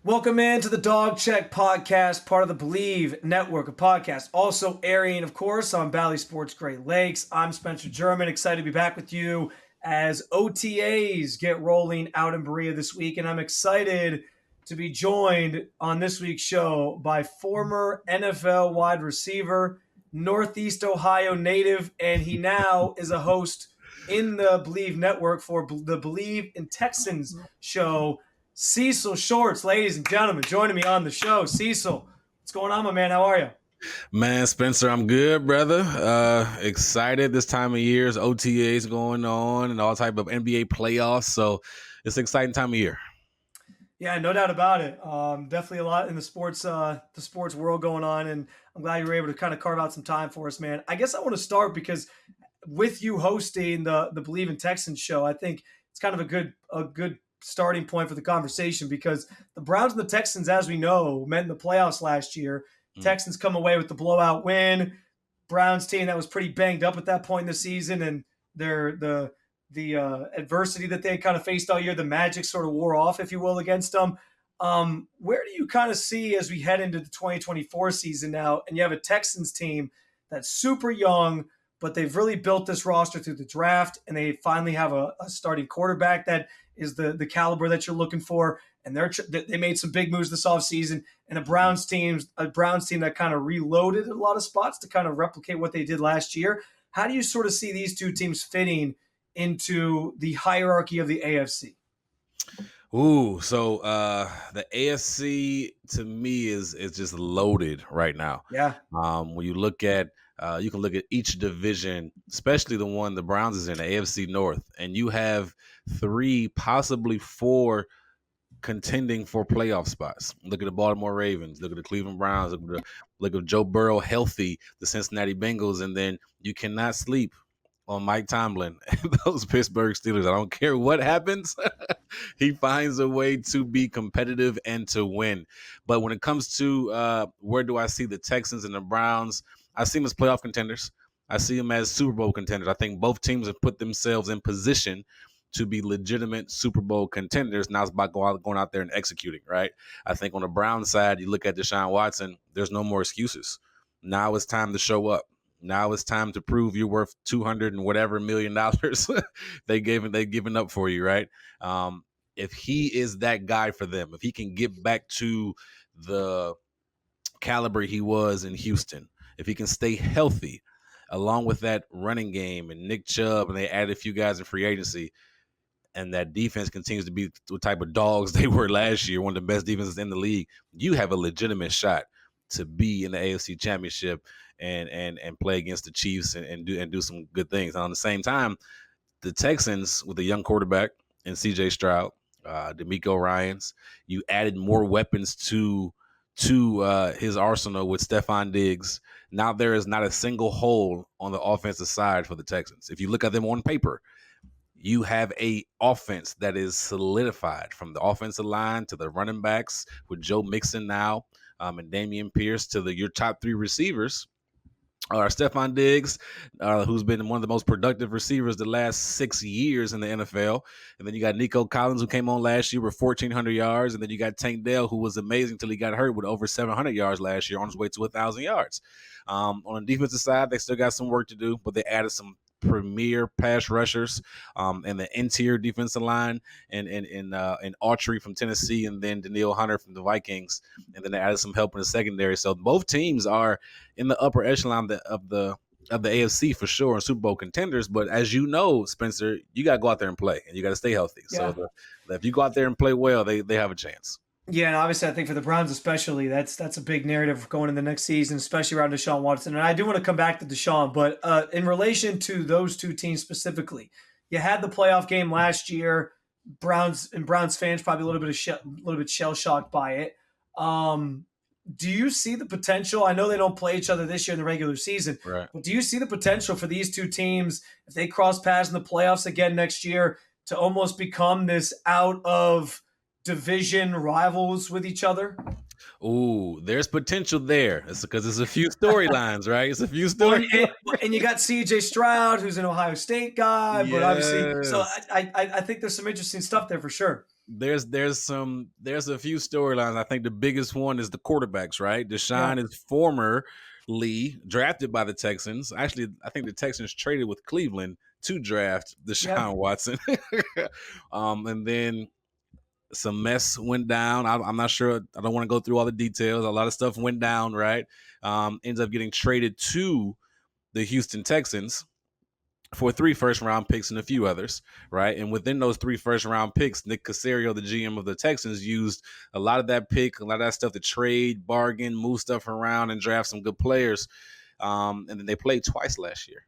Welcome into the Dog Check Podcast, part of the Bleav network of podcasts. Also airing, of course, on Bally Sports Great Lakes. I'm Spencer German, excited to be back with you as OTAs get rolling out in Berea this week. And I'm excited to be joined on this week's show by former NFL wide receiver, Northeast Ohio native, and he now is a host in the Bleav network for the Bleav in Texans show. Cecil Shorts, ladies and gentlemen, joining me on the show. Cecil, what's going on, my man? How are you? Man, Spencer, I'm good, brother. Excited this time of year. OTAs going on and all type of NBA playoffs. So it's an exciting time of year. Yeah, no doubt about it. Definitely a lot in the sports world going on, and I'm glad you were able to kind of carve out some time for us, man. I guess I want to start because with you hosting the Bleav in Texans show, I think it's kind of a good starting point for the conversation because the Browns and the Texans, as we know, met in the playoffs last year. Texans come away with the blowout win. Browns team that was pretty banged up at that point in the season, and the adversity that they had kind of faced all year, the magic sort of wore off, if you will, against them. Where do you kind of see as we head into the 2024 season now, and you have a Texans team that's super young, but they've really built this roster through the draft, and they finally have a starting quarterback that is the caliber that you're looking for, and they made some big moves this offseason, and a Browns team that kind of reloaded a lot of spots to kind of replicate what they did last year. How do you sort of see these two teams fitting into the hierarchy of the AFC? Ooh, so the AFC to me is just loaded right now. Yeah. When you look at you can look at each division, especially the one the Browns is in, the AFC North, and you have 3, possibly 4 contending for playoff spots. Look at the Baltimore Ravens, look at the Cleveland Browns, look at Joe Burrow healthy, the Cincinnati Bengals, and then you cannot sleep on Mike Tomlin and those Pittsburgh Steelers. I don't care what happens. He finds a way to be competitive and to win. But when it comes to where do I see the Texans and the Browns, I see them as playoff contenders. I see them as Super Bowl contenders. I think both teams have put themselves in position to be legitimate Super Bowl contenders. Now it's about going out there and executing, right? I think on the Browns side, you look at Deshaun Watson, there's no more excuses. Now it's time to show up. Now it's time to prove you're worth $200 and whatever million they've given up for you, right? If he is that guy for them, if he can get back to the caliber he was in Houston, if he can stay healthy, along with that running game and Nick Chubb, and they added a few guys in free agency, and that defense continues to be the type of dogs they were last year, one of the best defenses in the league, you have a legitimate shot to be in the AFC Championship and play against the Chiefs and do some good things. And on the same time, the Texans with a young quarterback and CJ Stroud, D'Amico Ryans, you added more weapons to his arsenal with Stephon Diggs. Now there is not a single hole on the offensive side for the Texans. If you look at them on paper, you have a offense that is solidified from the offensive line to the running backs with Joe Mixon now and Dameon Pierce to your top 3 receivers. Stephon Diggs, who's been one of the most productive receivers the last 6 years in the NFL. And then you got Nico Collins, who came on last year with 1,400 yards. And then you got Tank Dell, who was amazing until he got hurt with over 700 yards last year on his way to 1,000 yards. On the defensive side, they still got some work to do, but they added some premier pass rushers and the interior defensive line and Autry from Tennessee, and then Danielle Hunter from the Vikings, and then they added some help in the secondary. So both teams are in the upper echelon of the AFC for sure, and Super Bowl contenders. But as you know, Spencer, you got to go out there and play, and you got to stay healthy. Yeah. So if you go out there and play well, they have a chance. Yeah, and obviously I think for the Browns especially, that's a big narrative going in the next season, especially around Deshaun Watson. And I do want to come back to Deshaun, but in relation to those two teams specifically, you had the playoff game last year. Browns fans probably a little bit shell shocked by it. Do you see the potential? I know they don't play each other this year in the regular season, right, but do you see the potential for these two teams, if they cross paths in the playoffs again next year, to almost become this out of division rivals with each other? Ooh, there's potential there. It's because it's a few storylines, right? It's a few storylines. And you got CJ Stroud, who's an Ohio State guy, but obviously, so I think there's some interesting stuff there for sure. there's a few storylines. I think the biggest one is the quarterbacks, right? Yeah. Deshaun is formerly drafted by the Texans. Actually, I think the Texans traded with Cleveland to draft Yeah. Deshaun Watson. And then some mess went down. I'm not sure. I don't want to go through all the details. A lot of stuff went down, right? Ends up getting traded to the Houston Texans for 3 first-round picks and a few others, right? And within those 3 first-round picks, Nick Caserio, the GM of the Texans, used a lot of that pick, a lot of that stuff to trade, bargain, move stuff around, and draft some good players. And then they played twice last year.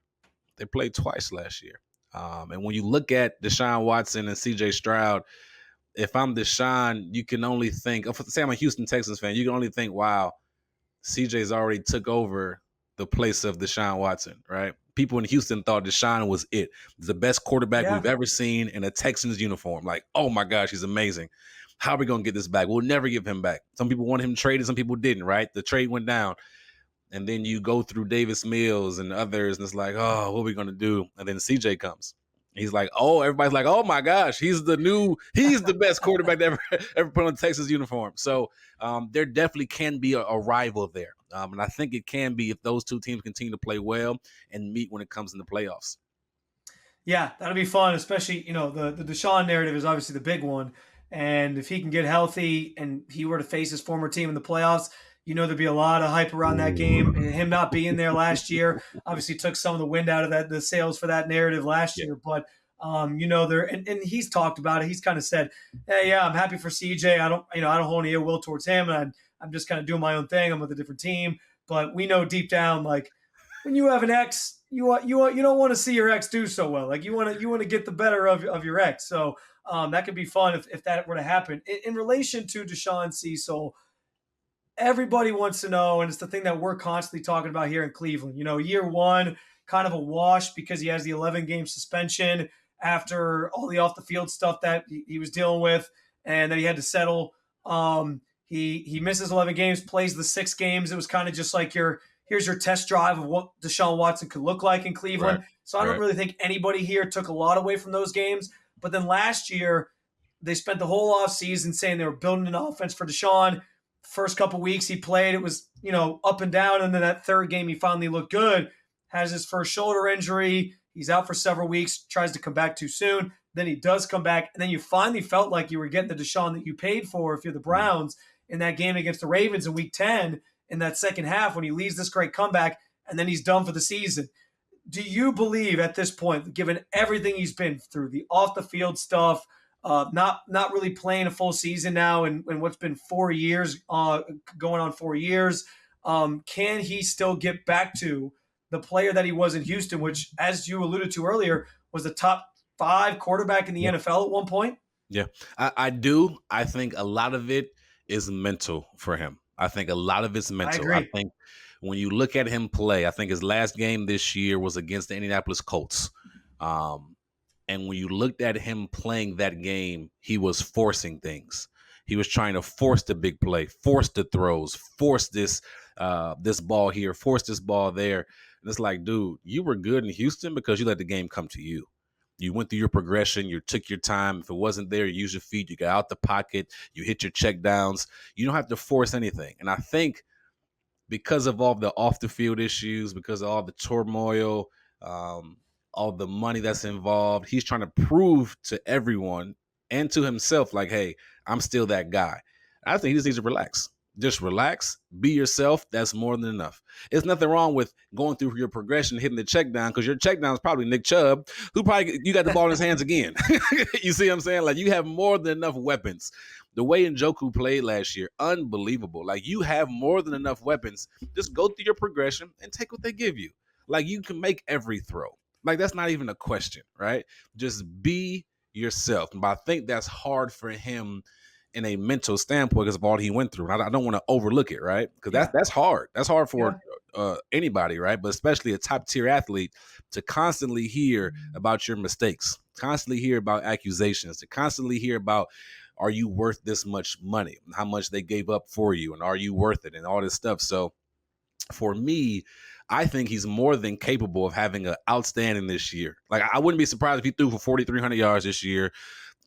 And when you look at Deshaun Watson and C.J. Stroud, if I'm Deshaun, you can only think, say I'm a Houston Texans fan, you can only think, wow, CJ's already took over the place of Deshaun Watson, right? People in Houston thought Deshaun was it. The best quarterback Yeah. we've ever seen in a Texans uniform. Like, oh my gosh, he's amazing. How are we going to get this back? We'll never give him back. Some people wanted him traded, some people didn't, right? The trade went down. And then you go through Davis Mills and others, and it's like, oh, what are we going to do? And then CJ comes. He's like, oh, everybody's like, oh my gosh, he's the best quarterback that ever put on a Texas uniform. So there definitely can be a rival there. And I think it can be if those two teams continue to play well and meet when it comes in the playoffs. Yeah, that'll be fun, especially, the Deshaun narrative is obviously the big one. And if he can get healthy and he were to face his former team in the playoffs, there'd be a lot of hype around that game. And him not being there last year obviously took some of the wind out of the sails for that narrative last Yeah. year. But there and he's talked about it. He's kind of said, "Hey, yeah, I'm happy for CJ. I don't hold any ill will towards him, and I'm just kind of doing my own thing. I'm with a different team." But we know deep down, like, when you have an ex, you don't want to see your ex do so well. Like, you want to get the better of your ex. So that could be fun if that were to happen. In relation to Deshaun, Cecil, everybody wants to know, and it's the thing that we're constantly talking about here in Cleveland. Year one, kind of a wash because he has the 11-game suspension after all the off the field stuff that he was dealing with, and that he had to settle. He misses 11 games, plays the 6 games. It was kind of just like here's your test drive of what Deshaun Watson could look like in Cleveland. Right. So I don't really think anybody here took a lot away from those games. But then last year, they spent the whole offseason saying they were building an offense for Deshaun. First couple weeks he played, it was, up and down. And then that third game, he finally looked good. Has his first shoulder injury. He's out for several weeks, tries to come back too soon. Then he does come back. And then you finally felt like you were getting the Deshaun that you paid for if you're the Browns in that game against the Ravens in week 10 in that second half when he leads this great comeback and then he's done for the season. Do you Bleav at this point, given everything he's been through, the off the field stuff, not really playing a full season now in what's been 4 years, going on 4 years, can he still get back to the player that he was in Houston, which, as you alluded to earlier, was the top 5 quarterback in the NFL at one point? Yeah, I do. I think a lot of it is mental for him. I think a lot of it's mental. I agree. think when you look at him play, I think his last game this year was against the Indianapolis Colts. And when you looked at him playing that game, he was forcing things. He was trying to force the big play, force the throws, force this ball here, force this ball there. And it's like, dude, you were good in Houston because you let the game come to you. You went through your progression. You took your time. If it wasn't there, you use your feet. You got out the pocket. You hit your check downs. You don't have to force anything. And I think because of all the off the field issues, because of all the turmoil, all the money that's involved, he's trying to prove to everyone and to himself, like, hey, I'm still that guy. I think he just needs to relax. Just relax, be yourself. That's more than enough. There's nothing wrong with going through your progression, hitting the check down, because your check down is probably Nick Chubb, who probably you got the ball in his hands again. You see what I'm saying? Like, you have more than enough weapons. The way Njoku played last year, unbelievable. Like, you have more than enough weapons. Just go through your progression and take what they give you. Like, you can make every throw. Like, that's not even a question, right? Just be yourself. But I think that's hard for him in a mental standpoint because of all he went through. And I don't want to overlook it, right? Because that's hard. That's hard for anybody, right? But especially a top tier athlete to constantly hear about your mistakes, constantly hear about accusations, to constantly hear about, are you worth this much money? How much they gave up for you, and are you worth it, and all this stuff. So for me, I think he's more than capable of having an outstanding this year. Like, I wouldn't be surprised if he threw for 4,300 yards this year,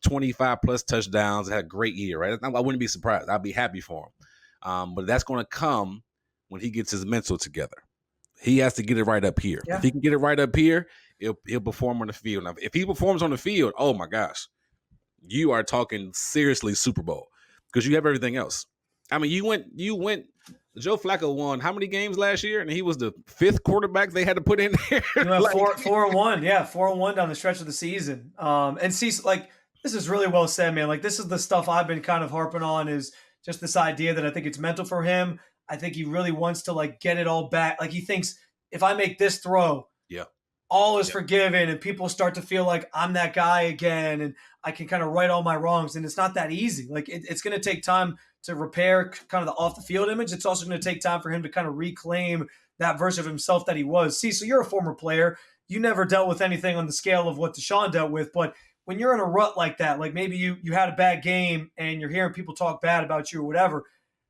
25 plus touchdowns, had a great year, right? I wouldn't be surprised. I'd be happy for him. But that's going to come when he gets his mental together. He has to get it right up here. If Yeah. he can get it right up here, he'll perform on the field. Now, if he performs on the field, oh my gosh, you are talking seriously Super Bowl because you have everything else. I mean, you went. Joe Flacco won how many games last year, and he was the 5th quarterback they had to put in there. You have Like, 4-1. Yeah, 4-1 down the stretch of the season. And see, like, this is really well said, man. Like, this is the stuff I've been kind of harping on, is just this idea that I think it's mental for him. I think he really wants to, like, get it all back. Like, he thinks, if I make this throw, yeah, all is yeah, forgiven, and people start to feel like I'm that guy again, and I can kind of right all my wrongs. And it's not that easy. Like, it's going to take time to repair kind of the off the field image. It's also going to take time for him to kind of reclaim that version of himself that he was. See, so you're a former player. You never dealt with anything on the scale of what Deshaun dealt with, but when you're in a rut like that, like maybe you had a bad game and you're hearing people talk bad about you or whatever,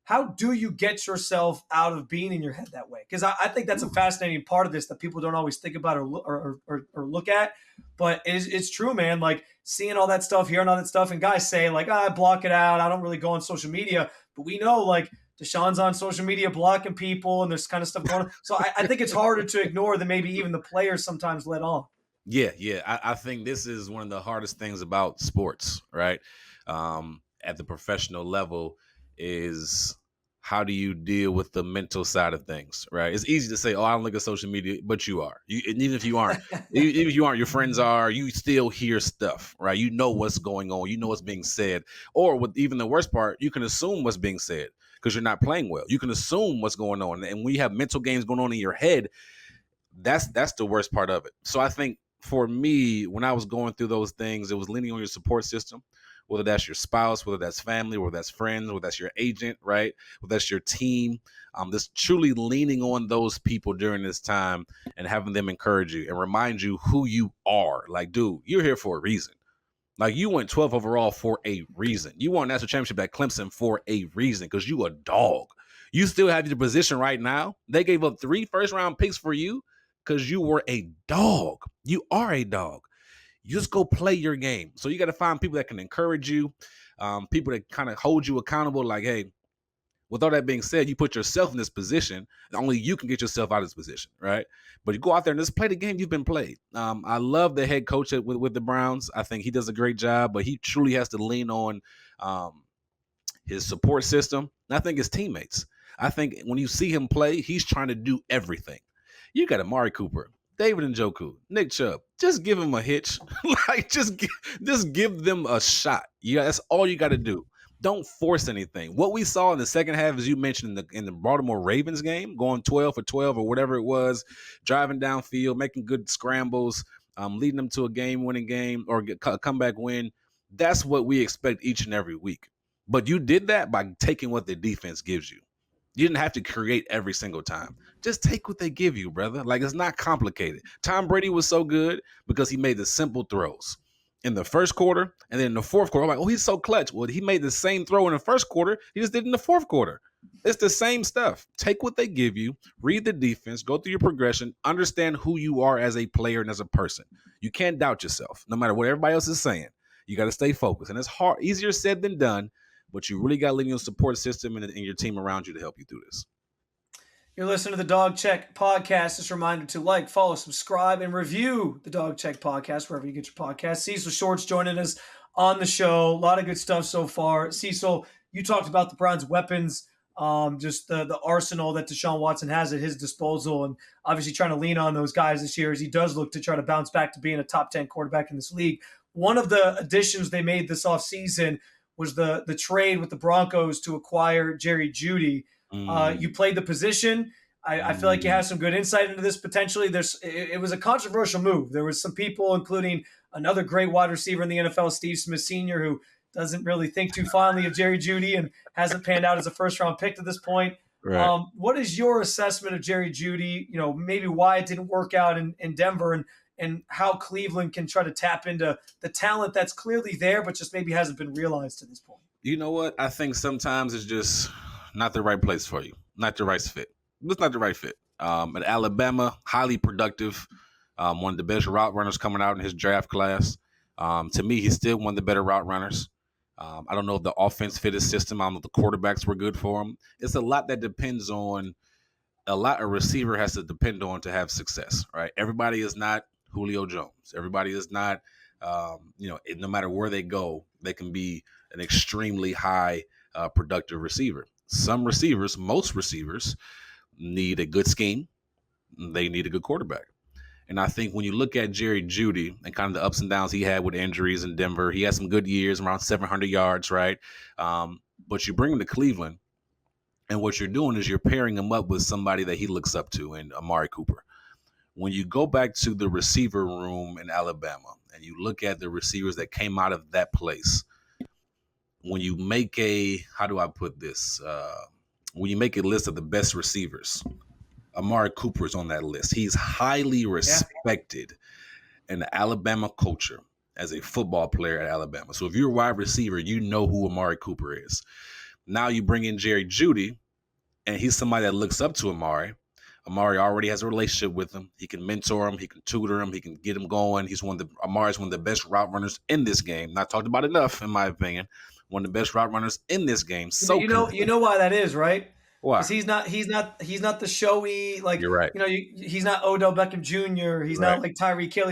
how do you get yourself out of being in your head that way? Because I think that's a fascinating part of this that people don't always think about or look at. But it's true, man. Like, seeing all that stuff, hearing all that stuff, and guys say, like, I block it out. I don't really go on social media. But we know, like, Deshaun's on social media blocking people, and there's kind of stuff going on. So I think it's harder to ignore than maybe even the players sometimes let on. yeah. I think this is one of the hardest things about sports, right? At the professional level, is how do you deal with the mental side of things, right? It's easy to say, "Oh, I don't look at social media," but you are. And even if you aren't, even if you aren't, your friends are. You still hear stuff, right? You know what's going on. You know what's being said, or with even the worst part, you can assume what's being said because you're not playing well. You can assume what's going on, and when you have mental games going on in your head, that's the worst part of it. So I think for me, when I was going through those things, it was leaning on your support system, whether that's your spouse, whether that's family, whether that's friends, whether that's your agent, right? Whether that's your team. Just truly leaning on those people during this time and having them encourage you and remind you who you are. Like, dude, you're here for a reason. Like, you went 12 overall for a reason. You won national championship at Clemson for a reason because you a dog. You still have your position right now. They gave up 3 first-round picks for you because you were a dog. You are a dog. You just go play your game. So you got to find people that can encourage you, people that kind of hold you accountable. Like, hey, with all that being said, you put yourself in this position. Only you can get yourself out of this position, right? But you go out there and just play the game you've been played. I love the head coach with the Browns. I think he does a great job, but he truly has to lean on his support system. And I think his teammates. I think when you see him play, he's trying to do everything. You got Amari Cooper, David Njoku, Nick Chubb. Just give him a hitch. Like, just give them a shot. Yeah, that's all you got to do. Don't force anything. What we saw in the second half, as you mentioned, in the Baltimore Ravens game, going 12 for 12 or whatever it was, driving downfield, making good scrambles, leading them to a game-winning game or a comeback win. That's what we expect each and every week. But you did that by taking what the defense gives you. You didn't have to create every single time. Just take what they give you, brother. Like, it's not complicated. Tom Brady was so good because he made the simple throws in the first quarter, and then in the fourth quarter, I'm like, oh, he's so clutch. Well, he made the same throw in the first quarter. He just did it in the fourth quarter. It's the same stuff. Take what they give you, read the defense, go through your progression, understand who you are as a player and as a person. You can't doubt yourself, no matter what everybody else is saying. You got to stay focused. And it's hard, easier said than done, but you really got to lean on your support system and your team around you to help you through this. You're listening to the Dog Check Podcast. Just a reminder to like, follow, subscribe, and review the Dog Check Podcast wherever you get your podcast. Cecil Shorts joining us on the show. A lot of good stuff so far. Cecil, you talked about the Browns' weapons, just the arsenal that Deshaun Watson has at his disposal, and obviously trying to lean on those guys this year as he does look to try to bounce back to being a top 10 quarterback in this league. One of the additions they made this offseason was the trade with the Broncos to acquire Jerry Jeudy. You played the position. I feel like you have some good insight into this potentially. It was a controversial move. There was some people, including another great wide receiver in the NFL, Steve Smith Sr., who doesn't really think too fondly of Jerry Jeudy and hasn't panned out as a first-round pick to this point. Right. What is your assessment of Jerry Jeudy? You know, maybe why it didn't work out in Denver, and how Cleveland can try to tap into the talent that's clearly there, but just maybe hasn't been realized to this point. You know what? I think sometimes it's just not the right place for you, not the right fit. It's not the right fit. At Alabama, highly productive, one of the best route runners coming out in his draft class. To me, he's still one of the better route runners. I don't know if the offense fit his system. I don't know if the quarterbacks were good for him. It's a lot that depends on a lot a receiver has to depend on to have success, right? Everybody is not Julio Jones. Everybody is not, no matter where they go, they can be an extremely high productive receiver. Some receivers, most receivers, need a good scheme. They need a good quarterback. And I think when you look at Jerry Jeudy and kind of the ups and downs he had with injuries in Denver, he had some good years, around 700 yards, right? But you bring him to Cleveland, and what you're doing is you're pairing him up with somebody that he looks up to in Amari Cooper. When you go back to the receiver room in Alabama and you look at the receivers that came out of that place, when you make how do I put this? When you make a list of the best receivers, Amari Cooper is on that list. He's highly Yeah. respected in the Alabama culture as a football player at Alabama. So if you're a wide receiver, you know who Amari Cooper is. Now you bring in Jerry Jeudy, and he's somebody that looks up to Amari. Amari already has a relationship with him. He can mentor him. He can tutor him. He can get him going. Amari's one of the best route runners in this game. Not talked about enough, in my opinion. One of the best route runners in this game. So You know why that is, right? Because why? he's not the showy, like, You're right. he's not Odell Beckham Jr. He's Right. not like Tyreek Hill.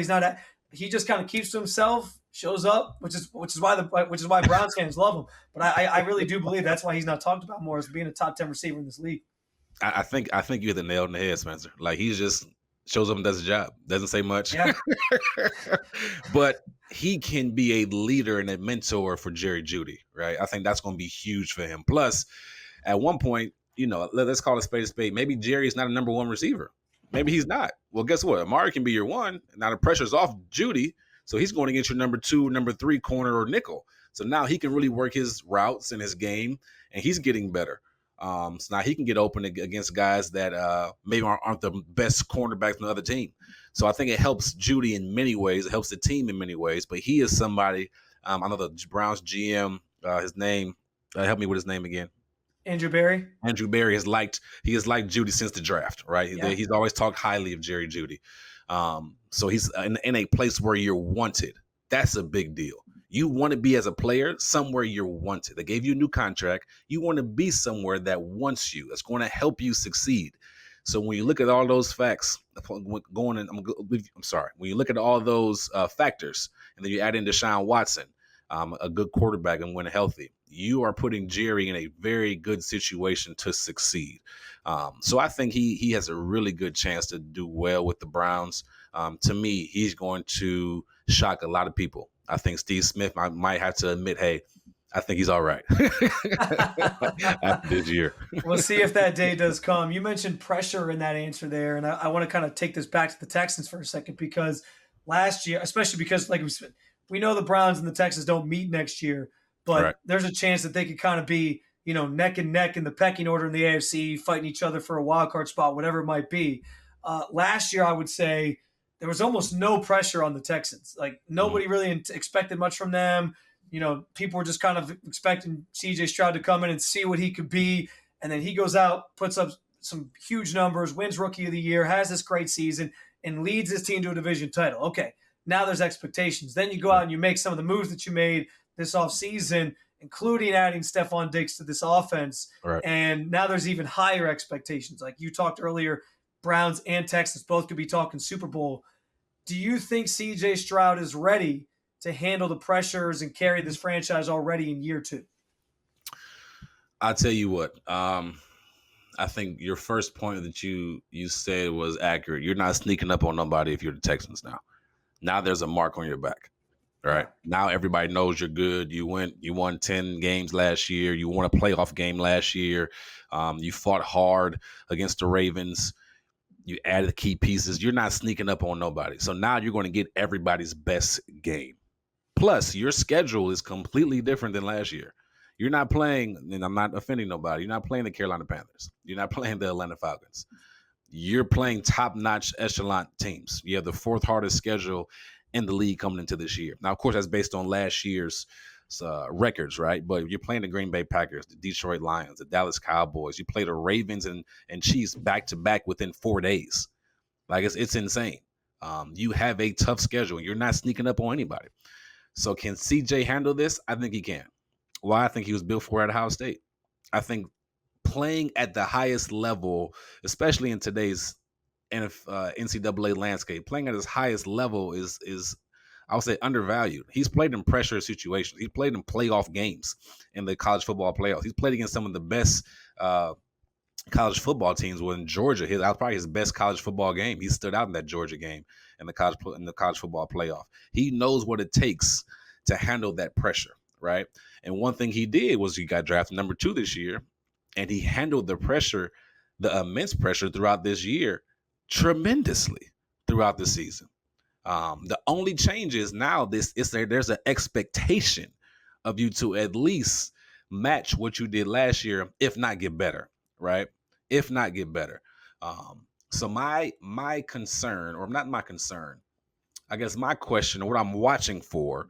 He just kind of keeps to himself, shows up, which is why Browns fans love him. But I really do Bleav that's why he's not talked about more as being a top 10 receiver in this league. I think you hit the nail on the head, Spencer. Like, he just shows up and does his job. Doesn't say much. Yeah. But he can be a leader and a mentor for Jerry Jeudy, right? I think that's going to be huge for him. Plus, at one point, let's call it a spade. Maybe Jerry's not a number one receiver. Maybe he's not. Well, guess what? Amari can be your one. Now the pressure's off Jeudy, so he's going to get your number two, number three corner or nickel. So now he can really work his routes and his game, and he's getting better. So now he can get open against guys that maybe aren't the best cornerbacks on the other team. So I think it helps Jeudy in many ways. It helps the team in many ways. But he is somebody. I know the Browns GM. His name. Help me with his name again. Andrew Berry. Andrew Berry has liked Jeudy since the draft, right? Yeah. He's always talked highly of Jerry Jeudy. So he's in a place where you're wanted. That's a big deal. You want to be, as a player, somewhere you're wanted. They gave you a new contract. You want to be somewhere that wants you. That's going to help you succeed. So when you look at all those facts, when you look at all those factors, and then you add in Deshaun Watson, a good quarterback, and when healthy, you are putting Jerry in a very good situation to succeed. So I think he has a really good chance to do well with the Browns. To me, he's going to shock a lot of people. I think Steve Smith might have to admit, hey, I think he's all right after this year. We'll see if that day does come. You mentioned pressure in that answer there, and I want to kind of take this back to the Texans for a second, because last year, especially because, like we know the Browns and the Texans don't meet next year, but Right. there's a chance that they could kind of be, neck and neck in the pecking order in the AFC, fighting each other for a wild card spot, whatever it might be. Last year, I would say there was almost no pressure on the Texans. Like, nobody really expected much from them. People were just kind of expecting CJ Stroud to come in and see what he could be. And then he goes out, puts up some huge numbers, wins Rookie of the Year, has this great season, and leads his team to a division title. Okay, now there's expectations. Then you go out and you make some of the moves that you made this offseason, including adding Stephon Diggs to this offense. Right. And now there's even higher expectations. Like you talked earlier, Browns and Texans both could be talking Super Bowl. Do you think CJ Stroud is ready to handle the pressures and carry this franchise already in year two? I'll tell you what. I think your first point that you said was accurate. You're not sneaking up on nobody if you're the Texans now. Now there's a mark on your back. Right. Now everybody knows you're good. You won 10 games last year. You won a playoff game last year. You fought hard against the Ravens. You added key pieces. You're not sneaking up on nobody. So now you're going to get everybody's best game. Plus, your schedule is completely different than last year. You're not playing, and I'm not offending nobody, you're not playing the Carolina Panthers. You're not playing the Atlanta Falcons. You're playing top-notch echelon teams. You have the fourth hardest schedule in the league coming into this year. Now, of course, that's based on last year's records, right? But you're playing the Green Bay Packers, the Detroit Lions, the Dallas Cowboys. You play the Ravens and Chiefs back-to-back within 4 days. Like, it's insane. You have a tough schedule. You're not sneaking up on anybody. So can CJ handle this? I think he can. Why? I think he was built for it at Ohio State. I think playing at the highest level, especially in today's NCAA landscape, playing at his highest level is I would say undervalued. He's played in pressure situations. He played in playoff games in the college football playoffs. He's played against some of the best college football teams. In Georgia, that was probably his best college football game. He stood out in that Georgia game in the college football playoff. He knows what it takes to handle that pressure, right? And one thing he did was he got drafted number 2 this year, and he handled the pressure, the immense pressure throughout this year, tremendously throughout the season. The only change is now there's an expectation of you to at least match what you did last year, if not get better, right? If not get better. So my concern, or not my concern, I guess my question, or what I'm watching for,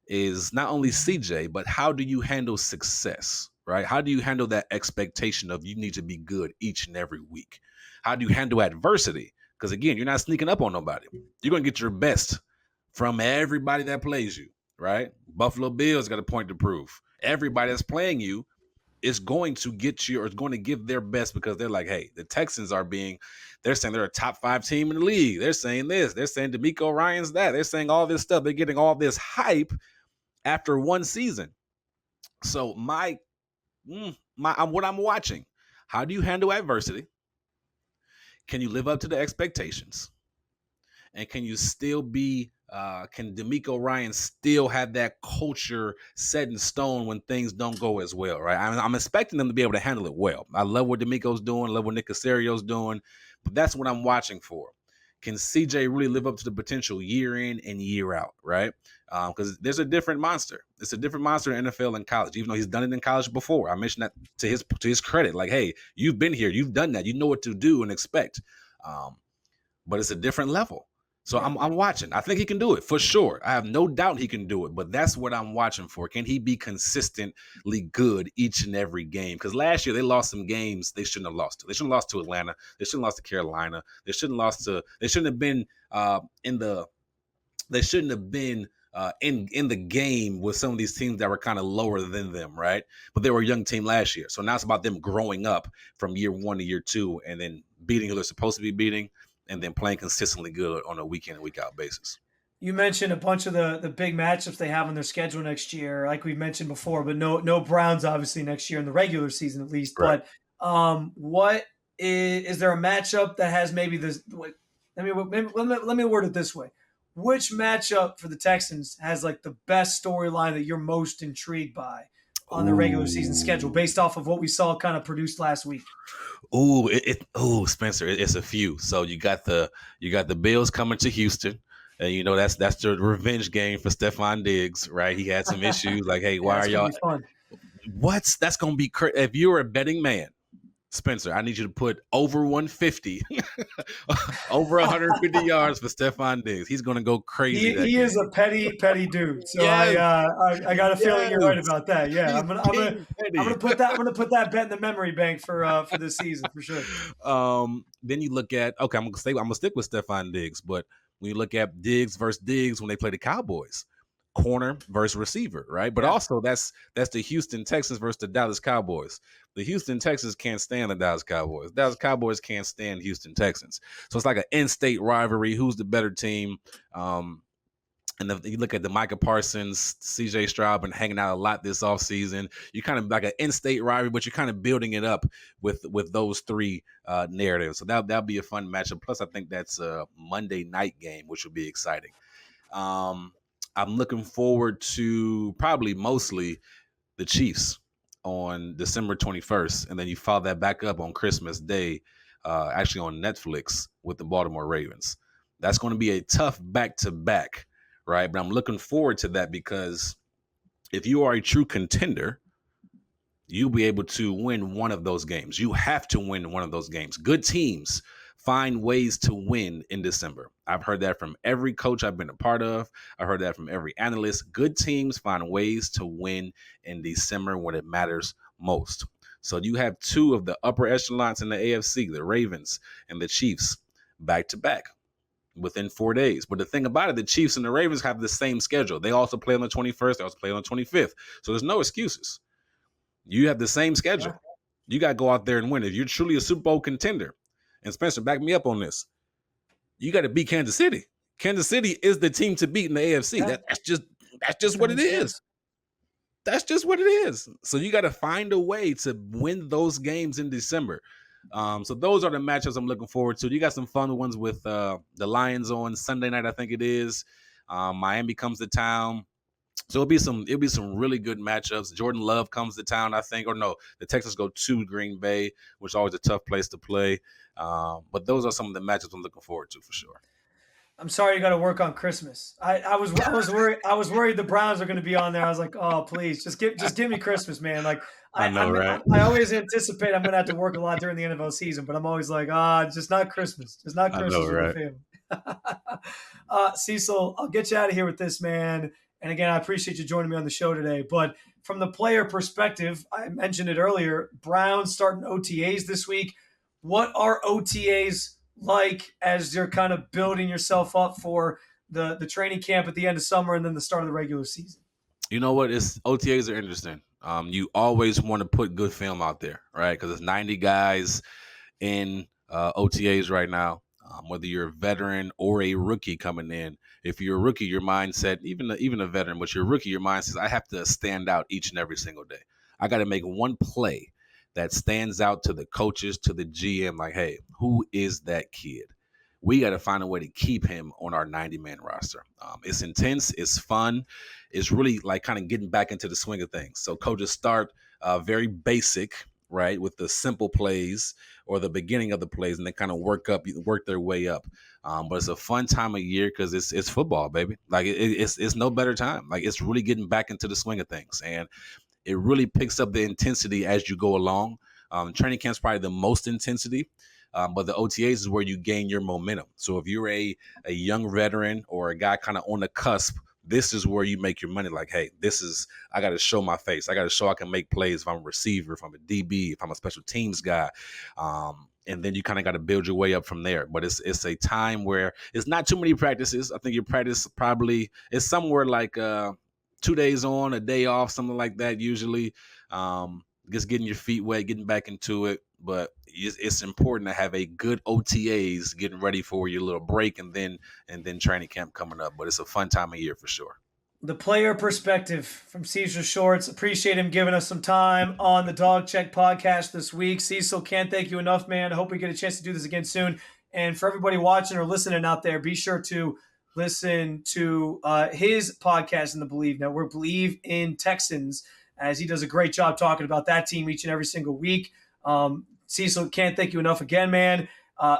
is not only CJ, but how do you handle success, right? How do you handle that expectation of you need to be good each and every week? How do you handle adversity? Because again, you're not sneaking up on nobody. You're going to get your best from everybody that plays you, right? Buffalo Bills got a point to prove. Everybody that's playing you is going to get you, or is going to give their best, because they're like, hey, the Texans they're saying they're a top 5 team in the league. They're saying this. They're saying D'Amico Ryan's that. They're saying all this stuff. They're getting all this hype after one season. So what I'm watching, how do you handle adversity? Can you live up to the expectations? And can you still can D'Amico Ryan still have that culture set in stone when things don't go as well, right? I'm expecting them to be able to handle it well. I love what D'Amico's doing, love what Nick Caserio's doing, but that's what I'm watching for. Can CJ really live up to the potential year in and year out, right? Because there's a different monster. It's a different monster in NFL and college, even though he's done it in college before. I mentioned that to his credit. Like, hey, you've been here, you've done that, you know what to do and expect. But it's a different level. So yeah. I'm watching. I think he can do it for sure. I have no doubt he can do it, but that's what I'm watching for. Can he be consistently good each and every game? Because last year they lost some games they shouldn't have lost to. They shouldn't have lost to Atlanta. They shouldn't have lost to Carolina. They shouldn't have been they shouldn't have been in the game with some of these teams that were kind of lower than them, right? But they were a young team last year. So now it's about them growing up from year 1 to year 2 and then beating who they're supposed to be beating, and then playing consistently good on a week in and week out basis. You mentioned a bunch of the big matchups they have on their schedule next year, like we mentioned before, but no Browns obviously next year in the regular season at least. Right. But what is there a matchup that has maybe this? Let me word it this way: which matchup for the Texans has like the best storyline that you're most intrigued by on the regular season schedule, based off of what we saw kind of produced last week? Spencer, it's a few. So you got the Bills coming to Houston. And you know that's the revenge game for Stephon Diggs, right? He had some issues. Like, hey, why are y'all? That's gonna be crazy. If you're a betting man, Spencer, I need you to put over 150, over 150 yards for Stephon Diggs. He's gonna go crazy. He is a petty dude. So yes. I got a feeling you're right about that. Yeah, I'm gonna put that bet in the memory bank for this season for sure. Then you look at I'm gonna stick with Stephon Diggs, but when you look at Diggs versus Diggs when they play the Cowboys, corner versus receiver, right? But also that's the Houston Texans versus the Dallas Cowboys. The Houston Texans can't stand the Dallas Cowboys. Dallas Cowboys can't stand Houston Texans. So it's like an in-state rivalry. Who's the better team? And you look at the Micah Parsons, CJ Stroud been hanging out a lot this offseason. You kind of like an in-state rivalry, but you're kind of building it up with those three narratives. So that'll be a fun matchup. Plus, I think that's a Monday night game, which will be exciting. I'm looking forward to probably mostly the Chiefs on December 21st, and then you follow that back up on Christmas Day, actually on Netflix with the Baltimore Ravens. That's going to be a tough back-to-back, right? But I'm looking forward to that because if you are a true contender, you'll be able to win one of those games. You have to win one of those games. Good teams find ways to win in December. I've heard that from every coach I've been a part of. I heard that from every analyst. Good teams find ways to win in December when it matters most. So you have two of the upper echelons in the AFC, the Ravens and the Chiefs, back to back. within 4 days. But the thing about it, the Chiefs and the Ravens have the same schedule. They also play on the 21st. They also play on the 25th. So there's no excuses. You have the same schedule. Yeah. You got to go out there and win. If you're truly a Super Bowl contender, and Spencer, back me up on this, you got to beat Kansas City. Kansas City is the team to beat in the AFC. Yeah. That's just what it is. That's just what it is. So you got to find a way to win those games in December. So those are the matchups I'm looking forward to. You got some fun ones with the Lions on Sunday night, I think it is. Miami comes to town. So it'll be some really good matchups. Jordan Love comes to town, I think, or no, the Texans go to Green Bay, which is always a tough place to play. But those are some of the matchups I'm looking forward to for sure. I'm sorry you got to work on Christmas. I was worried the Browns are going to be on there. I was like, oh please, just give me Christmas, man. Like I know, right? I always anticipate I'm going to have to work a lot during the NFL season, but I'm always like, just not Christmas, just not I Christmas know, with right? the family. Cecil, I'll get you out of here with this, man. And again, I appreciate you joining me on the show today. But from the player perspective, I mentioned it earlier. Browns starting OTAs this week. What are OTAs like as you're kind of building yourself up for the training camp at the end of summer and then the start of the regular season? You know what? It's OTAs are interesting. You always want to put good film out there, right? Because it's 90 guys in OTAs right now. Whether you're a veteran or a rookie coming in, if you're a rookie, your mindset, even a veteran, but you're a rookie, your mind says, I have to stand out each and every single day. I got to make one play that stands out to the coaches, to the GM, like, hey, who is that kid? We got to find a way to keep him on our 90-man roster. It's intense. It's fun. It's really like kind of getting back into the swing of things. So coaches start very basic, right, with the simple plays or the beginning of the plays, and they kind of work their way up. But it's a fun time of year because it's football, baby. Like it's no better time. Like it's really getting back into the swing of things, and it really picks up the intensity as you go along. Training camp's probably the most intensity, but the OTAs is where you gain your momentum. So if you're a young veteran or a guy kind of on the cusp, this is where you make your money. Like, hey, I got to show my face. I got to show I can make plays if I'm a receiver, if I'm a DB, if I'm a special teams guy. And then you kind of got to build your way up from there. But it's a time where it's not too many practices. I think your practice probably is somewhere like 2 days on, a day off, something like that usually. Just getting your feet wet, getting back into it. But it's important to have a good OTAs, getting ready for your little break, and then training camp coming up. But it's a fun time of year for sure. The player perspective from Cecil Shorts. Appreciate him giving us some time on the Dog Check podcast this week. Cecil, can't thank you enough, man. I hope we get a chance to do this again soon. And for everybody watching or listening out there, be sure to listen to his podcast in the Bleav Network, Bleav in Texans, as he does a great job talking about that team each and every single week. Cecil, can't thank you enough again, man.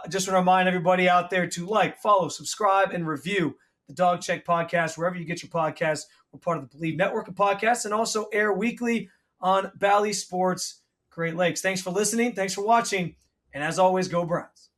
Just want to remind everybody out there to like, follow, subscribe, and review the Dog Check podcast, wherever you get your podcasts. We're part of the Bleav Network of podcasts and also air weekly on Bally Sports Great Lakes. Thanks for listening. Thanks for watching. And as always, go Browns.